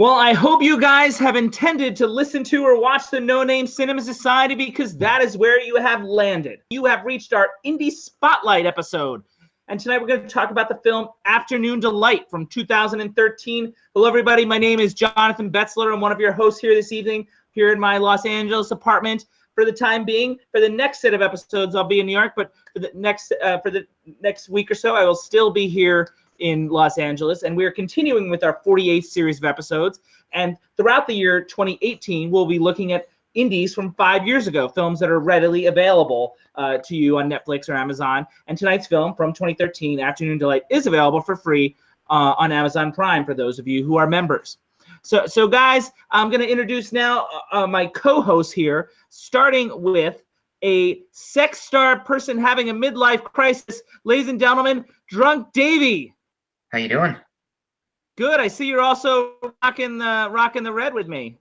Well, I hope you guys have intended to listen to or watch the No Name Cinema Society, because that is where you have landed. You have reached our Indie Spotlight episode. And tonight we're going to talk about the film Afternoon Delight from 2013. Hello, everybody. My name is Jonathan Betzler. I'm one of your hosts here this evening, here in my Los Angeles apartment. For the time being, for the next set of episodes, I'll be in New York, but for the next week or so, I will still be here in Los Angeles, and we're continuing with our 48th series of episodes. And throughout the year 2018, we'll be looking at indies from 5 years ago, films that are readily available to you on Netflix or Amazon. And tonight's film from 2013, Afternoon Delight, is available for free on Amazon Prime for those of you who are members. So guys, I'm going to introduce now my co-host here, starting with a sex star person having a midlife crisis. Ladies and gentlemen, Drunk Davie. How you doing? Good. I see you're also rocking the red with me.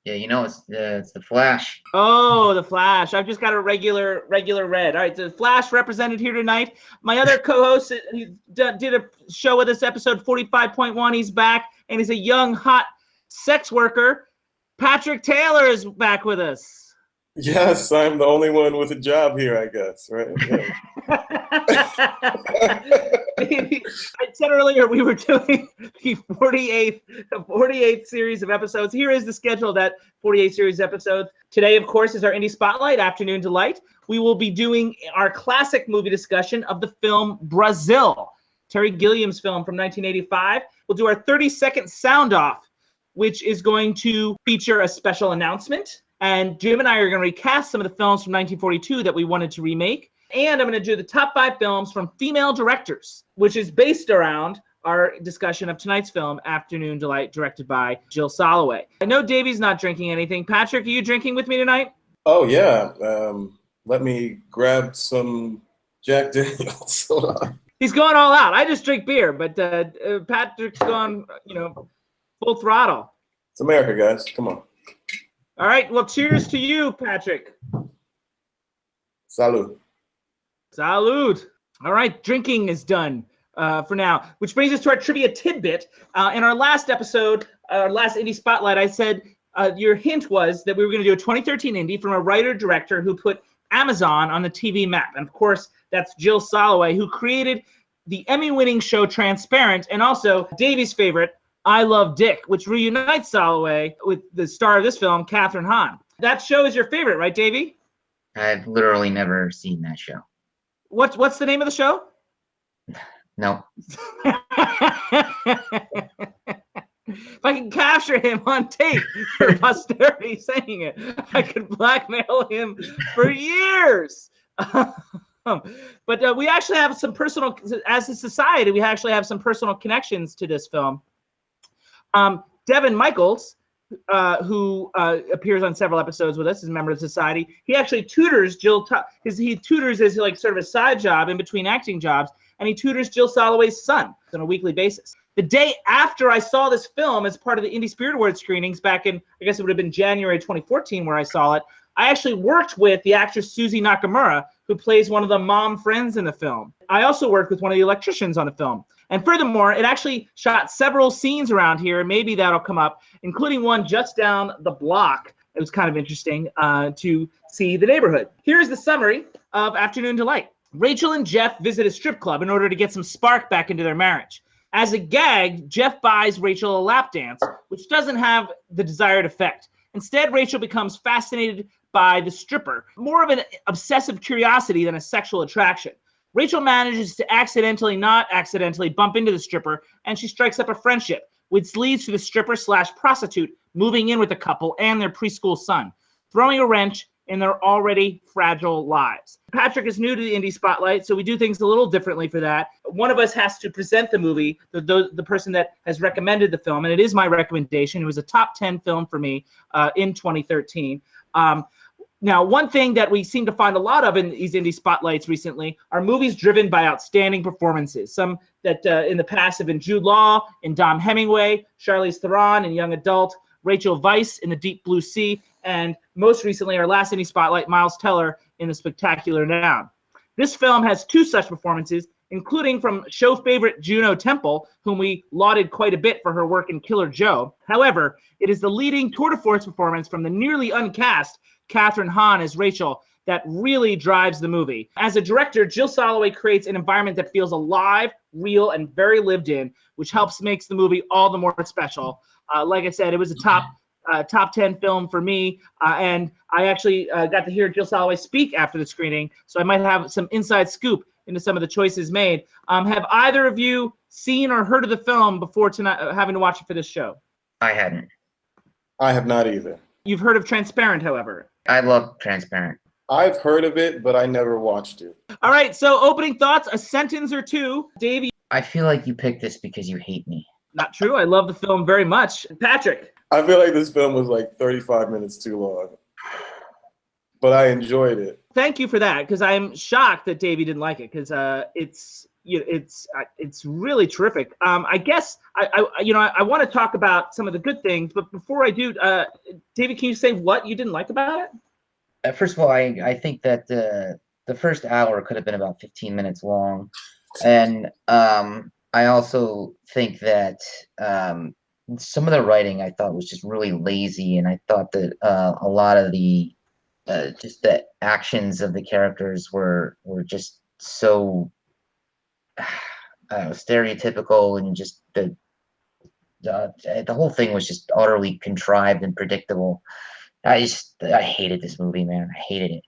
Yeah, you know it's the Flash. Oh, the Flash. I've just got a regular red. All right, so the Flash represented here tonight. My other co-host did a show with us, episode 45.1. He's back, and he's a young, hot sex worker. Patrick Taylor is back with us. Yes, I'm the only one with a job here, I guess, right? Yeah. I said earlier we were doing the 48th series of episodes. Here is the schedule of that 48th series episode. Today, of course, is our Indie Spotlight, Afternoon Delight. We will be doing our classic movie discussion of the film Brazil, Terry Gilliam's film from 1985. We'll do our 30-second sound off, which is going to feature a special announcement. And Jim and I are going to recast some of the films from 1942 that we wanted to remake. And I'm going to do the top 5 films from female directors, which is based around our discussion of tonight's film, Afternoon Delight, directed by Jill Soloway. I know Davey's not drinking anything. Patrick, are you drinking with me tonight? Oh, yeah. Let me grab some Jack Daniels. Hold on. He's going all out. I just drink beer, but Patrick's gone, full throttle. It's America, guys. Come on. All right. Well, cheers to you, Patrick. Salud. Salud. All right. Drinking is done for now, which brings us to our trivia tidbit. In our last episode, our last Indie Spotlight, I said your hint was that we were going to do a 2013 Indie from a writer-director who put Amazon on the TV map. And, of course, that's Jill Soloway, who created the Emmy-winning show Transparent, and also Davey's favorite, I Love Dick, which reunites Soloway with the star of this film, Kathryn Hahn. That show is your favorite, right, Davey? I've literally never seen that show. What's the name of the show? No. If I can capture him on tape for posterity saying it, I could blackmail him for years. But we actually have some personal, as a society, we actually have some personal connections to this film. Devin Michaels, who appears on several episodes with us as a member of the society, he actually tutors Jill. He tutors as like sort of a side job in between acting jobs, and he tutors Jill Soloway's son on a weekly basis. The day after I saw this film as part of the Indie Spirit Awards screenings back in, I guess it would have been January 2014 where I saw it, I actually worked with the actress Susie Nakamura, who plays one of the mom friends in the film. I also worked with one of the electricians on the film. And furthermore, it actually shot several scenes around here, maybe that'll come up, including one just down the block. It was kind of interesting to see the neighborhood. Here's the summary of Afternoon Delight. Rachel and Jeff visit a strip club in order to get some spark back into their marriage. As a gag, Jeff buys Rachel a lap dance, which doesn't have the desired effect. Instead, Rachel becomes fascinated by the stripper, more of an obsessive curiosity than a sexual attraction. Rachel manages to not accidentally bump into the stripper, and she strikes up a friendship, which leads to the stripper/prostitute moving in with the couple and their preschool son, throwing a wrench in their already fragile lives. Patrick is new to the Indie Spotlight, so we do things a little differently for that. One of us has to present the movie, the person that has recommended the film, and it is my recommendation. It was a top 10 film for me in 2013. Now, one thing that we seem to find a lot of in these Indie Spotlights recently are movies driven by outstanding performances. Some that in the past have been Jude Law in Dom Hemingway, Charlize Theron in Young Adult, Rachel Weisz in The Deep Blue Sea, and most recently, our last Indie Spotlight, Miles Teller in The Spectacular Noun. This film has two such performances including from show favorite Juno Temple, whom we lauded quite a bit for her work in Killer Joe. However, it is the leading tour de force performance from the nearly uncast Kathryn Hahn as Rachel that really drives the movie. As a director, Jill Soloway creates an environment that feels alive, real, and very lived in, which makes the movie all the more special. Like I said, it was a top 10 film for me, and I actually got to hear Jill Soloway speak after the screening, so I might have some inside scoop into some of the choices made. Have either of you seen or heard of the film before tonight, having to watch it for this show? I hadn't. I have not either. You've heard of Transparent, however. I love Transparent. I've heard of it, but I never watched it. All right, so opening thoughts, a sentence or two. Davie? I feel like you picked this because you hate me. Not true. I love the film very much. Patrick? I feel like this film was like 35 minutes too long, but I enjoyed it. Thank you for that, because I'm shocked that Davie didn't like it, because it's really terrific. I guess I want to talk about some of the good things, but before I do, Davie, can you say what you didn't like about it? First of all, I think that the first hour could have been about 15 minutes long, and I also think that some of the writing I thought was just really lazy, and I thought that a lot of the just the actions of the characters were just so stereotypical, and just the whole thing was just utterly contrived and predictable. I hated this movie, man. I hated it.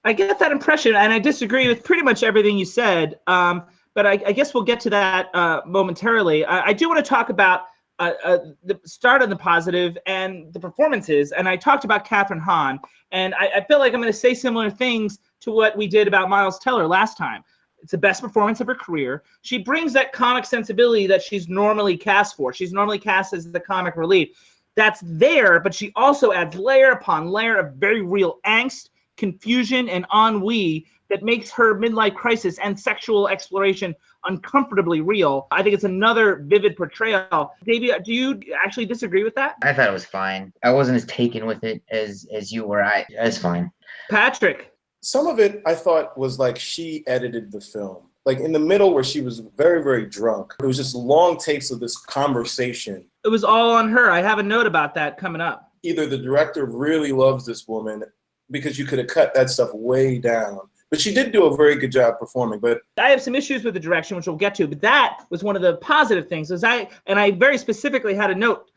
I get that impression, and I disagree with pretty much everything you said. But I guess we'll get to that momentarily. I do want to talk about the start on the positive and the performances. And I talked about Kathryn Hahn, and I feel like I'm going to say similar things to what we did about Miles Teller last time. It's the best performance of her career. She brings that comic sensibility that she's normally cast for. She's normally cast as the comic relief. That's there, but she also adds layer upon layer of very real angst, confusion, and ennui that makes her midlife crisis and sexual exploration uncomfortably real. I think it's another vivid portrayal. Davie, do you actually disagree with that? I thought it was fine. I wasn't as taken with it as you were. It's fine. Patrick? Some of it I thought was like she edited the film. Like in the middle where she was very, very drunk, it was just long takes of this conversation. It was all on her. I have a note about that coming up. Either the director really loves this woman, because you could have cut that stuff way down. But she did do a very good job performing. But I have some issues with the direction, which we'll get to. But that was one of the positive things. I very specifically had a note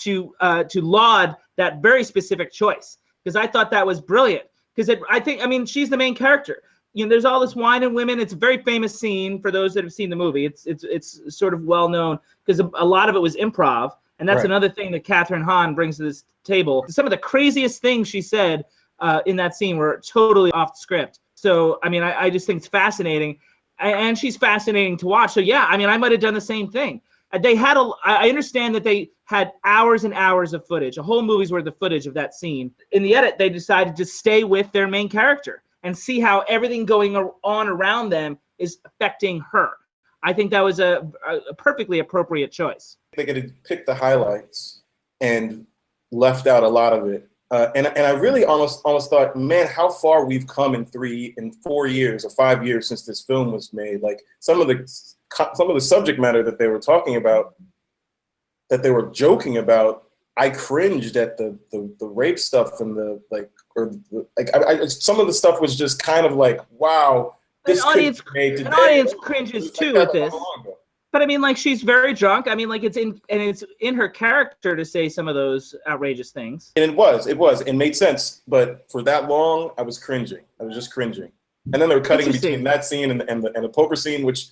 to laud that very specific choice, because I thought that was brilliant. Because I mean, she's the main character. You know, there's all this wine and women. It's a very famous scene for those that have seen the movie. It's sort of well known because a lot of it was improv, and that's another thing that Kathryn Hahn brings to this table. Some of the craziest things she said in that scene were totally off script. So I mean, I just think it's fascinating, and she's fascinating to watch. So yeah, I mean, I might have done the same thing. I understand that they had hours and hours of footage, a whole movie's worth of footage of that scene. In the edit, they decided to stay with their main character and see how everything going on around them is affecting her. I think that was a perfectly appropriate choice. They could have picked the highlights and left out a lot of it. And I really almost thought, man, how far we've come in 4 years or 5 years since this film was made. Like some of the subject matter that they were talking about, that they were joking about, I cringed at the rape stuff and some of the stuff was just kind of like, wow, this audience cringes too at this. But I mean, like, she's very drunk. I mean, like, it's in her character to say some of those outrageous things. And it made sense. But for that long, I was cringing. I was just cringing. And then they were cutting between that scene and the poker scene, which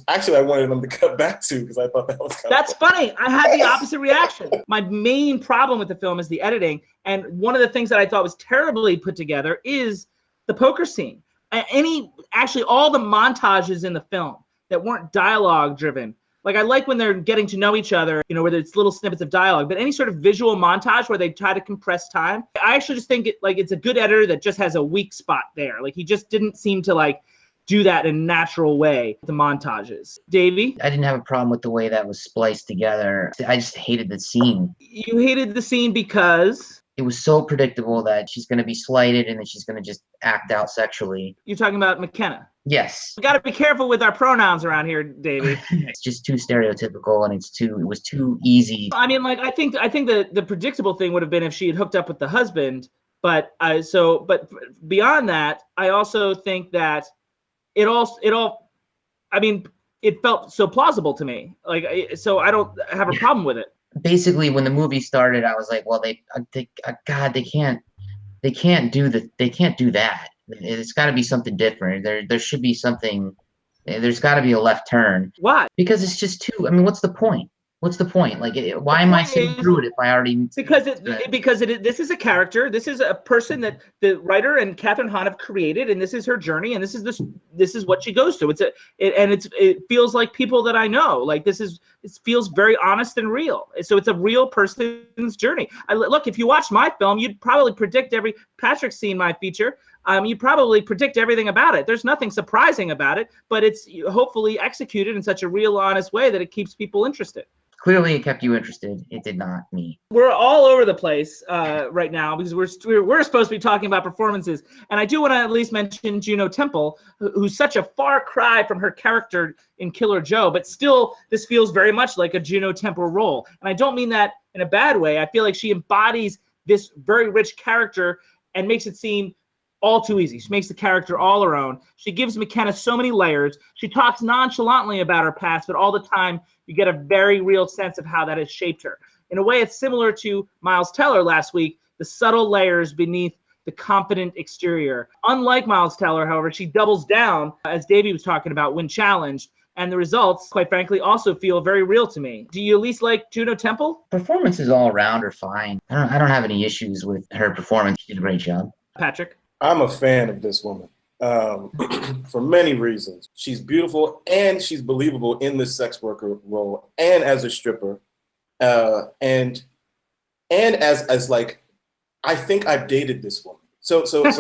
actually I wanted them to cut back to, because I thought that was That's funny. I had the opposite reaction. My main problem with the film is the editing. And one of the things that I thought was terribly put together is the poker scene. Actually, all the montages in the film that weren't dialogue driven. Like, I like when they're getting to know each other, you know, where there's little snippets of dialogue, but any sort of visual montage where they try to compress time, I actually just think it's a good editor that just has a weak spot there. Like, he just didn't seem to like do that in a natural way, the montages. Davie? I didn't have a problem with the way that was spliced together. I just hated the scene. You hated the scene because? it was so predictable that she's going to be slighted and then she's going to just act out sexually. You're talking about McKenna. Yes. We got to be careful with our pronouns around here, Davey. It's just too stereotypical, and it was too easy. I mean, like, I think the predictable thing would have been if she had hooked up with the husband. But but beyond that, I also think that it felt so plausible to me. Like, so I don't have a problem with it. Basically, when the movie started, I was like, well, they can't do that. It's got to be something different. There should be something. There's got to be a left turn. Why? Because it's just too. I mean, what's the point? What's the point? Like, why am I sitting through it if I already? Because this is a character. This is a person that the writer and Kathryn Hahn have created, and this is her journey, and this is what she goes through. It feels like people that I know. Like, it feels very honest and real. So it's a real person's journey. Look, if you watch my film, you'd probably predict Patrick's seen my feature. You probably predict everything about it. There's nothing surprising about it, but it's hopefully executed in such a real, honest way that it keeps people interested. Clearly, it kept you interested. It did not me. We're all over the place right now because we're supposed to be talking about performances, and I do want to at least mention Juno Temple, who's such a far cry from her character in Killer Joe, but still this feels very much like a Juno Temple role, and I don't mean that in a bad way. I feel like she embodies this very rich character and makes it seem all too easy. She makes the character all her own. She gives McKenna so many layers. She talks nonchalantly about her past, but all the time you get a very real sense of how that has shaped her. In a way, it's similar to Miles Teller last week, the subtle layers beneath the confident exterior. Unlike Miles Teller, however, she doubles down, as Davey was talking about, when challenged, and the results, quite frankly, also feel very real to me. Do you at least like Juno Temple? Performances all around are fine. I don't have any issues with her performance. She did a great job. Patrick? I'm a fan of this woman for many reasons. She's beautiful and she's believable in this sex worker role and as a stripper, and as like, I think I've dated this woman. So swear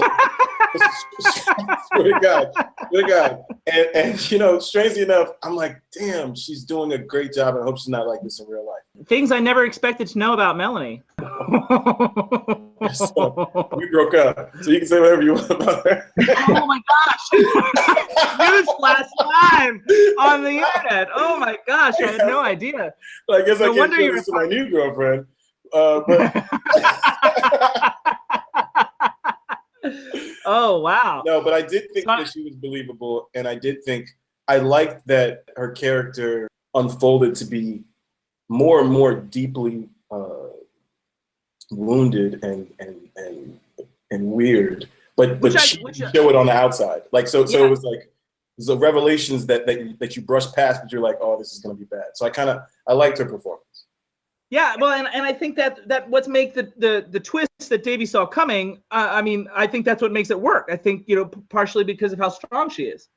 to God. And you know, strangely enough, I'm like, damn, she's doing a great job, and I hope she's not like this in real life. Things I never expected to know about Melanie. So, we broke up, so you can say whatever you want about her. Oh my gosh! News last time on the internet. Oh my gosh, I had no idea. Well, I guess I can't show this to my new girlfriend. But oh wow! No, but I did think that she was believable, and I liked that her character unfolded to be more and more deeply wounded and weird, but she show it on the outside. Like so it was like the revelations that you brush past, but you're like, oh, this is gonna be bad. So I liked her performance. Yeah, well, and I think that what's make the twist that Davey saw coming. I mean, I think that's what makes it work. I think, you know, partially because of how strong she is.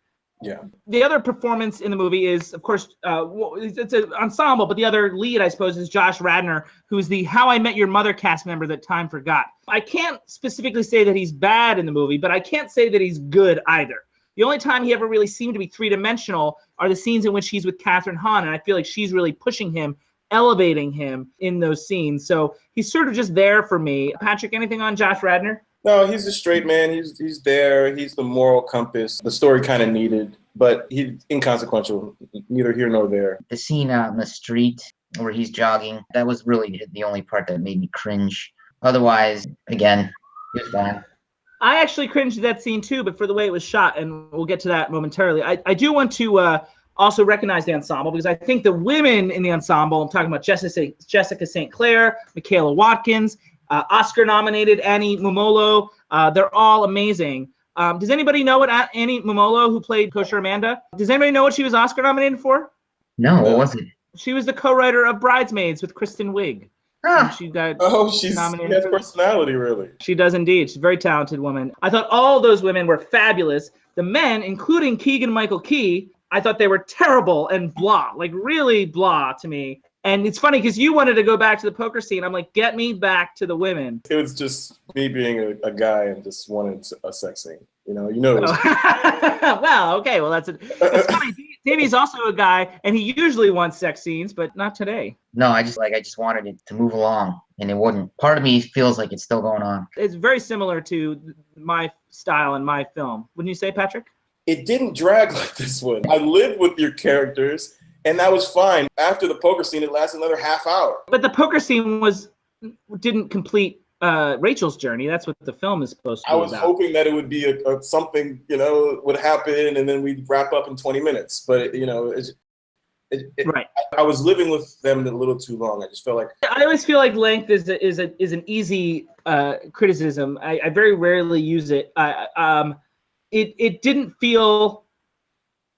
Yeah. The other performance in the movie is, of course, it's an ensemble, but the other lead, I suppose, is Josh Radnor, who's the How I Met Your Mother cast member that time forgot. I can't specifically say that he's bad in the movie, but I can't say that he's good either. The only time he ever really seemed to be three-dimensional are the scenes in which he's with Kathryn Hahn, and I feel like she's really pushing him, elevating him in those scenes. So he's sort of just there for me. Patrick, anything on Josh Radnor? No, he's a straight man. He's there. He's the moral compass. The story kind of needed, but he's inconsequential, neither here nor there. The scene out in the street where he's jogging, that was really the only part that made me cringe. Otherwise, again, it was fine. I actually cringed at that scene too, but for the way it was shot, and we'll get to that momentarily. I do want to also recognize the ensemble, because I think the women in the ensemble, I'm talking about Jessica St. Clair, Michaela Watkins, Oscar-nominated Annie Mumolo, they're all amazing. Does anybody know what Annie Mumolo, who played Kosher Amanda, does anybody know what she was Oscar-nominated for? No, what was it? She was the co-writer of Bridesmaids with Kristen Wiig. She got she has personality, really. She does indeed. She's a very talented woman. I thought all those women were fabulous. The men, including Keegan-Michael Key, I thought they were terrible and blah, like really blah to me. And it's funny because you wanted to go back to the poker scene. I'm like, get me back to the women. It was just me being a guy and just wanted a sex scene. You know. It was well, okay. Well, it's funny. Davey's also a guy, and he usually wants sex scenes, but not today. No, I just wanted it to move along, and it wouldn't. Part of me feels like it's still going on. It's very similar to my style and my film. Wouldn't you say, Patrick? It didn't drag like this one. I lived with your characters, and that was fine. After the poker scene, it lasted another half hour. But the poker scene didn't complete Rachel's journey. That's what the film is supposed to be I was about. hoping that it would be something, would happen, and then we'd wrap up in 20 minutes. But, right. I was living with them a little too long. I just felt like I always feel like length is an easy criticism. I very rarely use it. It didn't feel.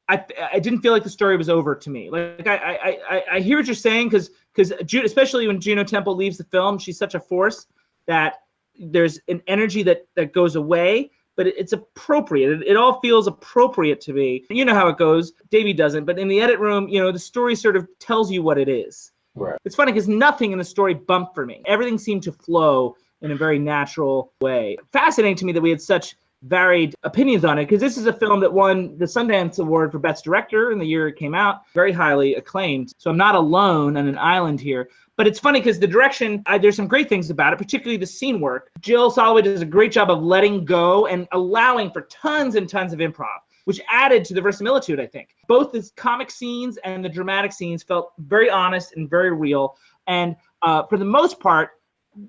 I didn't feel like the story was over to me. Like I hear what you're saying because especially when Juno Temple leaves the film, she's such a force that there's an energy that goes away, but it's appropriate. It all feels appropriate to me. You know how it goes. Davey doesn't, but in the edit room, the story sort of tells you what it is. Right. It's funny because nothing in the story bumped for me. Everything seemed to flow in a very natural way. Fascinating to me that we had such varied opinions on it, because this is a film that won the Sundance Award for Best Director in the year it came out, very highly acclaimed. So I'm not alone on an island here. But it's funny because the direction, there's some great things about it, particularly the scene work. Jill Soloway does a great job of letting go and allowing for tons and tons of improv, which added to the verisimilitude, I think. Both the comic scenes and the dramatic scenes felt very honest and very real. And for the most part,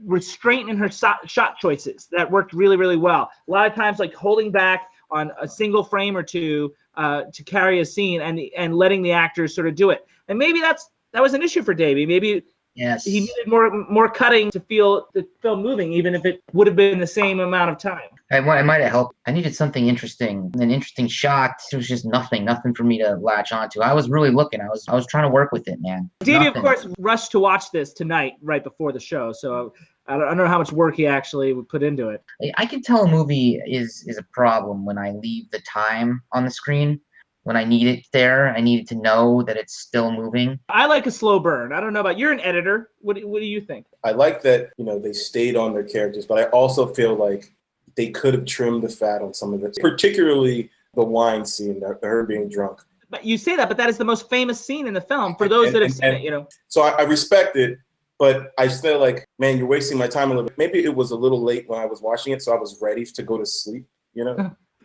restraint in her shot choices that worked really, really well. A lot of times, like holding back on a single frame or two to carry a scene and letting the actors sort of do it. And maybe that was an issue for Davey. Maybe Yes. he needed more cutting to feel the film moving, even if it would have been the same amount of time. It might have helped. I needed something interesting, an interesting shot. It was just nothing for me to latch onto. I was really looking. I was trying to work with it, man. Davey, of course, rushed to watch this tonight right before the show, so I don't know how much work he actually would put into it. I can tell a movie is a problem when I leave the time on the screen. When I need it there, I need to know that it's still moving. I like a slow burn. I don't know about you're an editor. What do you think? I like that they stayed on their characters, but I also feel like they could have trimmed the fat on some of it, particularly the wine scene, her being drunk. But you say that, but that is the most famous scene in the film for those that have seen it. So I respect it, but I just feel like, man, you're wasting my time a little bit. Maybe it was a little late when I was watching it, so I was ready to go to sleep.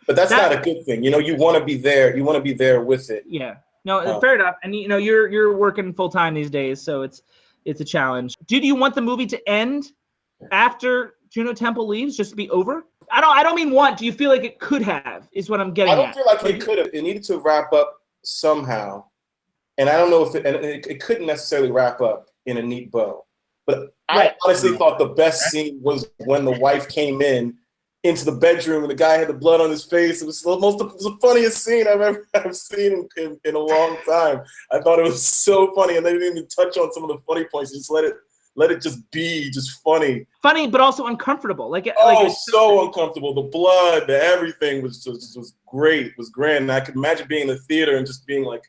But that's not a good thing. You want to be there. You want to be there with it. Yeah. No, fair enough. And you're working full time these days, so it's a challenge. Do you want the movie to end after Juno Temple leaves, just to be over? I don't mean want. Do you feel like it could have? Is what I'm getting at. I don't feel like it could have. It needed to wrap up somehow, and I don't know if it couldn't necessarily wrap up in a neat bow. But I honestly thought the best scene was when the wife came into the bedroom and the guy had the blood on his face. It was the funniest scene I've seen in a long time. I thought it was so funny, and they didn't even touch on some of the funny points. Just let it just be just funny. Funny, but also uncomfortable. So uncomfortable. The blood, everything was great. It was grand. And I could imagine being in the theater and just being like,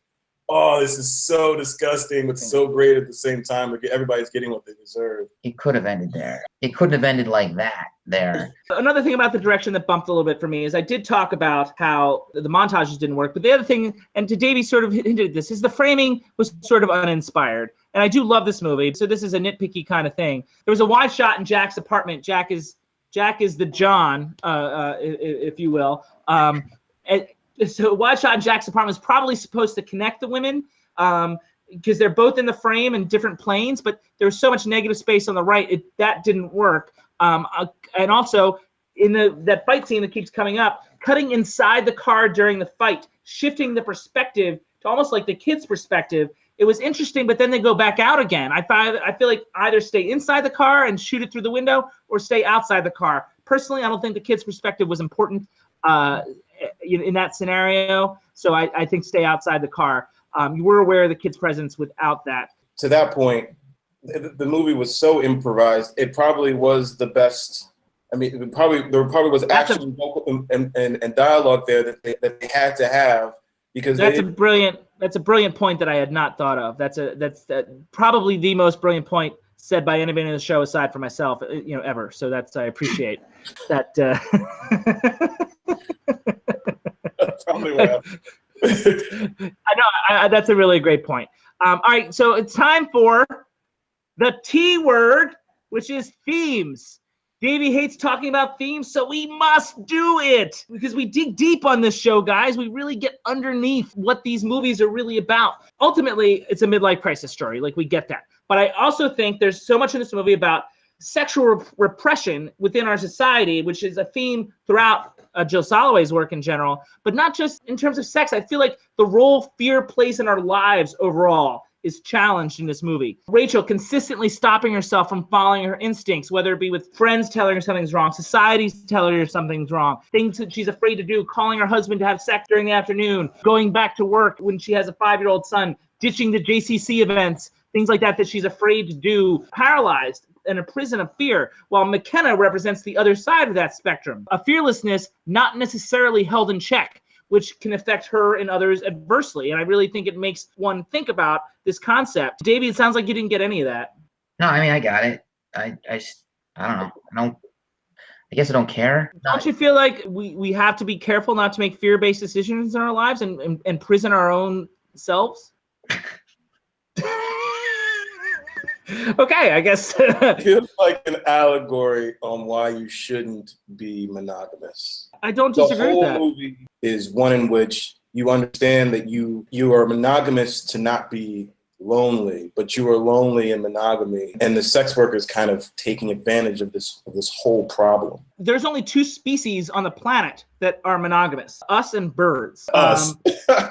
oh, this is so disgusting, but so great at the same time. Like everybody's getting what they deserve. It could have ended there. It couldn't have ended like that there. Another thing about the direction that bumped a little bit for me is I did talk about how the montages didn't work. But the other thing, and to Davey sort of hinted at this, is the framing was sort of uninspired. And I do love this movie. So this is a nitpicky kind of thing. There was a wide shot in Jack's apartment. Jack is the John, if you will. So wide shot in Jack's apartment is probably supposed to connect the women because they're both in the frame in different planes, but there was so much negative space on the right, that didn't work. And also in that fight scene that keeps coming up, cutting inside the car during the fight, shifting the perspective to almost like the kid's perspective. It was interesting, but then they go back out again. I feel like either stay inside the car and shoot it through the window or stay outside the car. Personally, I don't think the kid's perspective was important in that scenario. So I think stay outside the car. You were aware of the kid's presence without that. To that point, the movie was so improvised. It probably was the best. I mean, there probably was action, vocal, and dialogue there that they had to have because that's a brilliant point that I had not thought of. That's probably the most brilliant point said by anybody in the show aside from myself, ever. So I appreciate that. That's probably what happened. I know that's a really great point. All right, so it's time for the T word, which is themes. Davie hates talking about themes, so we must do it because we dig deep on this show, guys. We really get underneath what these movies are really about. Ultimately, it's a midlife crisis story. Like, we get that. But I also think there's so much in this movie about sexual repression within our society, which is a theme throughout Jill Soloway's work in general, but not just in terms of sex. I feel like the role fear plays in our lives overall is challenged in this movie. Rachel consistently stopping herself from following her instincts, whether it be with friends telling her something's wrong, society's telling her something's wrong, things that she's afraid to do, calling her husband to have sex during the afternoon, going back to work when she has a 5-year-old son, ditching the JCC events, things like that she's afraid to do, paralyzed in a prison of fear, while McKenna represents the other side of that spectrum, a fearlessness not necessarily held in check, which can affect her and others adversely. And I really think it makes one think about this concept. Davie, it sounds like you didn't get any of that. No, I mean, I got it. I don't know. I guess I don't care. Don't you feel like we have to be careful not to make fear-based decisions in our lives and prison our own selves? Okay, I guess. It feels like an allegory on why you shouldn't be monogamous. I don't disagree with that. The whole movie is one in which you understand that you are monogamous to not be lonely, but you are lonely in monogamy, and the sex worker is kind of taking advantage of this whole problem. There's only 2 species on the planet that are monogamous: us and birds. Us.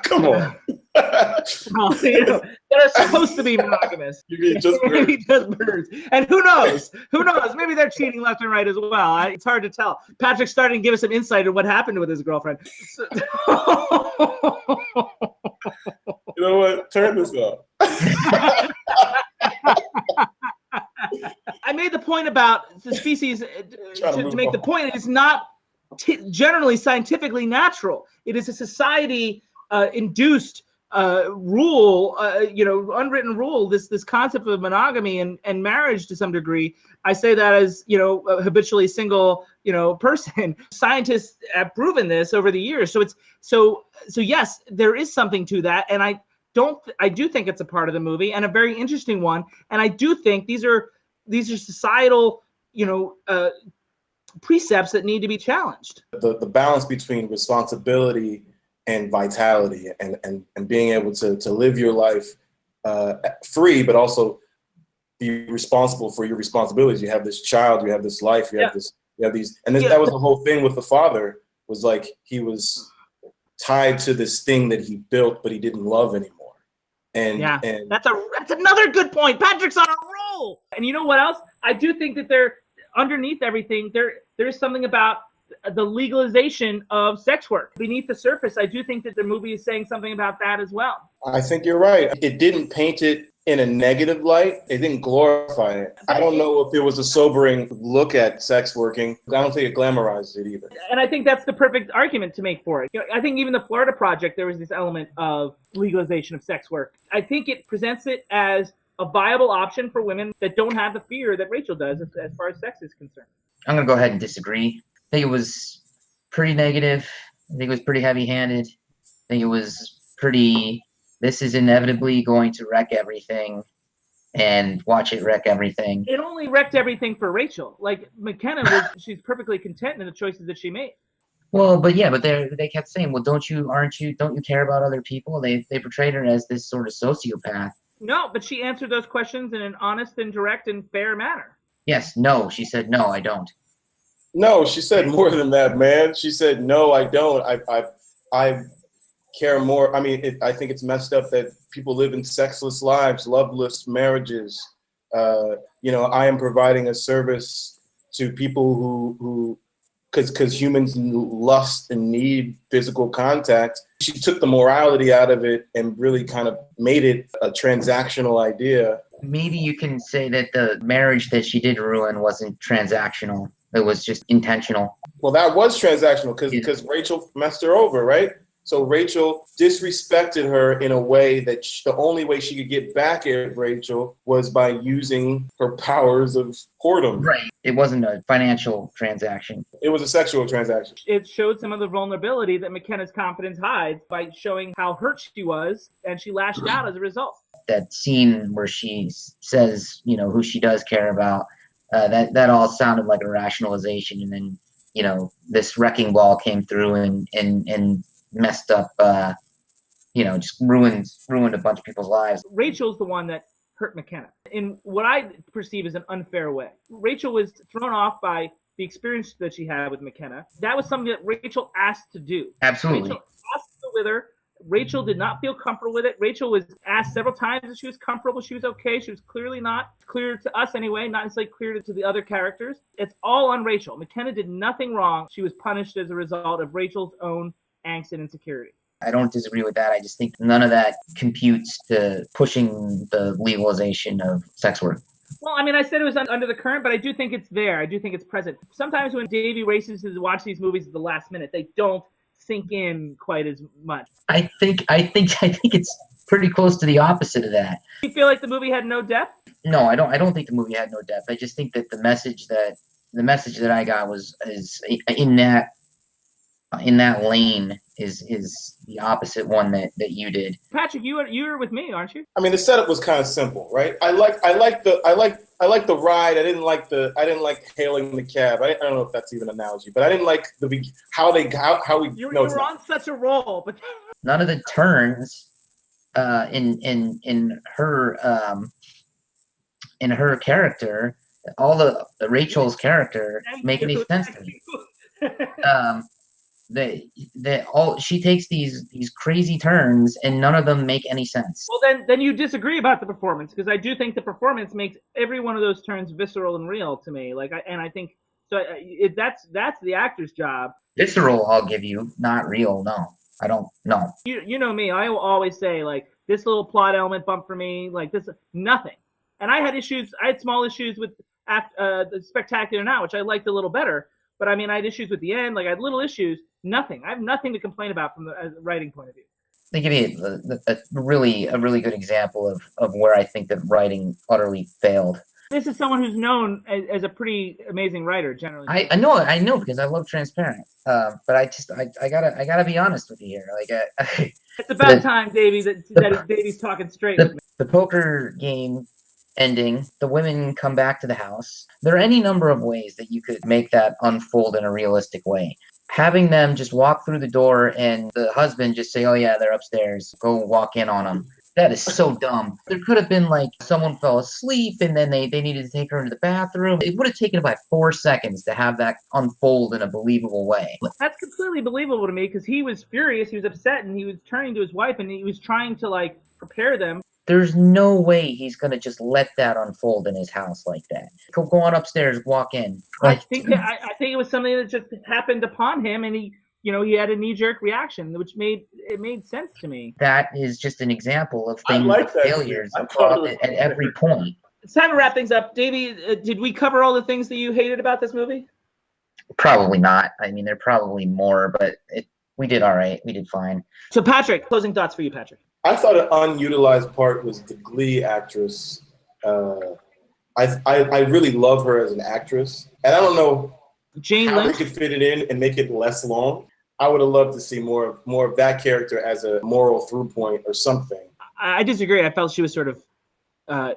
Come on. That are supposed to be monogamous. You mean just birds? Maybe just birds. And who knows? Who knows? Maybe they're cheating left and right as well. It's hard to tell. Patrick's starting to give us some insight on what happened with his girlfriend. You know what? Turn this off. I made the point about the species to make the point. It's not generally scientifically natural. It is a society induced rule, unwritten rule, this concept of monogamy and marriage to some degree. I say that as, a habitually single, person. Scientists have proven this over the years. So so yes, there is something to that. And I do think it's a part of the movie and a very interesting one. And I do think these are societal, precepts that need to be challenged. The balance between responsibility and vitality and being able to live your life free, but also be responsible for your responsibilities. You have this child, you have this life, you have these, and that was the whole thing with the father, was like he was tied to this thing that he built, but he didn't love anymore. And that's another good point. Patrick's on a roll. And you know what else? I do think that underneath everything, there is something about the legalization of sex work. Beneath the surface, I do think that the movie is saying something about that as well. I think you're right. It didn't paint it in a negative light. It didn't glorify it. I don't know if it was a sobering look at sex working. I don't think it glamorized it either. And I think that's the perfect argument to make for it. I think even the Florida Project, there was this element of legalization of sex work. I think it presents it as a viable option for women that don't have the fear that Rachel does as far as sex is concerned. I'm going to go ahead and disagree. I think it was pretty negative. I think it was pretty heavy-handed. I think it was pretty, this is inevitably going to wreck everything, and watch it wreck everything. It only wrecked everything for Rachel. Like, McKenna, she's perfectly content in the choices that she made. Well, but they kept saying, well, don't you care about other people? They portrayed her as this sort of sociopath. No, but she answered those questions in an honest and direct and fair manner. Yes, no, she said, no, I don't. No, she said more than that, man. She said, no, I don't. I care more. I mean, I think it's messed up that people live in sexless lives, loveless marriages. I am providing a service to people who because humans lust and need physical contact. She took the morality out of it and really kind of made it a transactional idea. Maybe you can say that the marriage that she did ruin wasn't transactional. It was just intentional. Well, that was transactional because Rachel messed her over, right? So Rachel disrespected her in a way that the only way she could get back at Rachel was by using her powers of whoredom. Right. It wasn't a financial transaction. It was a sexual transaction. It showed some of the vulnerability that McKenna's confidence hides by showing how hurt she was, and she lashed out as a result. That scene where she says, you know, who she does care about, that all sounded like a rationalization, and then, you know, this wrecking ball came through and messed up, you know, just ruined a bunch of people's lives. Rachel's the one that hurt McKenna in what I perceive as an unfair way. Rachel was thrown off by the experience that she had with McKenna. That was something that Rachel asked to do. Absolutely. Rachel asked to go with her. Rachel did not feel comfortable with it. Rachel was asked several times if she was comfortable. She was okay. She was clearly not. Clear to us anyway, not necessarily clear to the other characters. It's all on Rachel. McKenna did nothing wrong. She was punished as a result of Rachel's own angst and insecurity. I don't disagree with that. I just think none of that computes to pushing the legalization of sex work. Well, I mean, I said it was under the current, but I do think it's there. I do think it's present. Sometimes when Davie races to watch these movies at the last minute, they don't sink in quite as much. I think it's pretty close to the opposite of that. Do you feel like the movie had no depth? No, I don't think the movie had no depth. I just think that the message that I got is in that lane is the opposite one that you did. Patrick, you were with me, aren't you? I mean, the setup was kind of simple, right? I like the ride. I didn't like hailing the cab. I don't know if that's even an analogy, but I didn't like how we. You were on such a roll, but none of the turns in her character, all the Rachel's character make any sense to me. She takes these crazy turns and none of them make any sense. Well, then you disagree about the performance, because I do think the performance makes every one of those turns visceral and real to me. I think so. That's the actor's job. Visceral, I'll give you. Not real. No, I don't know. You know me. I will always say, like, this little plot element bump for me, like this, nothing. And I had issues. I had small issues with the Spectacular Now, which I liked a little better. But I mean, I had issues with the end. Like, I had little issues. Nothing. I have nothing to complain about from the writing point of view. They give you a really good example of where I think that writing utterly failed. This is someone who's known as a pretty amazing writer, generally. I know because I love Transparent. But I gotta be honest with you here. Like, it's about time, Davie, that Davie's talking straight. The poker game ending, the women come back to the house. There are any number of ways that you could make that unfold in a realistic way. Having them just walk through the door and the husband just say, oh yeah, they're upstairs, go walk in on them. That is so dumb. There could have been like someone fell asleep and then they needed to take her into the bathroom. It would have taken about 4 seconds to have that unfold in a believable way. That's completely believable to me, because he was furious, he was upset, and he was turning to his wife and he was trying to like prepare them. There's no way he's going to just let that unfold in his house like that. Go on upstairs, walk in. I think it was something that just happened upon him, and he had a knee-jerk reaction, which made sense to me. That is just an example of things, like failures at every point. It's time to wrap things up. Davie, did we cover all the things that you hated about this movie? Probably not. I mean, there are probably more, but we did all right. We did fine. So, Patrick, closing thoughts for you, Patrick. I thought an unutilized part was the Glee actress. I really love her as an actress, and I don't know how they could fit it in and make it less long. I would have loved to see more of that character as a moral through point or something. I disagree. I felt she was sort of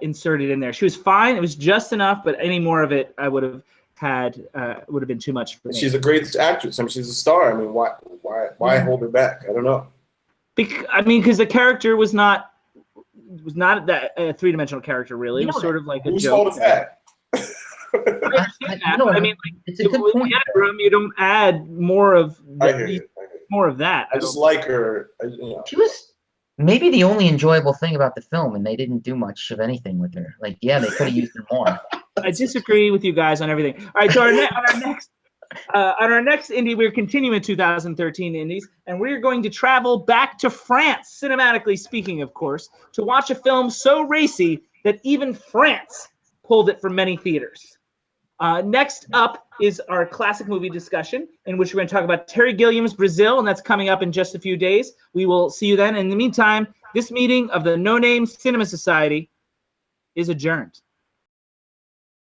inserted in there. She was fine. It was just enough, but any more of it, I would have had would have been too much for me. She's a great actress. I mean, she's a star. I mean, why hold her back? I don't know. Because the character was not that three-dimensional character, really. It was sort of like a joke. Who's that? I understand that, but I mean, like, it's a good point. You don't add more of that. I just like her. She was maybe the only enjoyable thing about the film, and they didn't do much of anything with her. Like, yeah, they could have used her more. I disagree with you guys on everything. All right, so on our next indie, we're continuing 2013 indies, and we're going to travel back to France, cinematically speaking, of course, to watch a film so racy that even France pulled it from many theaters. Next up is our classic movie discussion, in which we're going to talk about Terry Gilliam's Brazil, and that's coming up in just a few days. We will see you then. In the meantime, this meeting of the No Name Cinema Society is adjourned.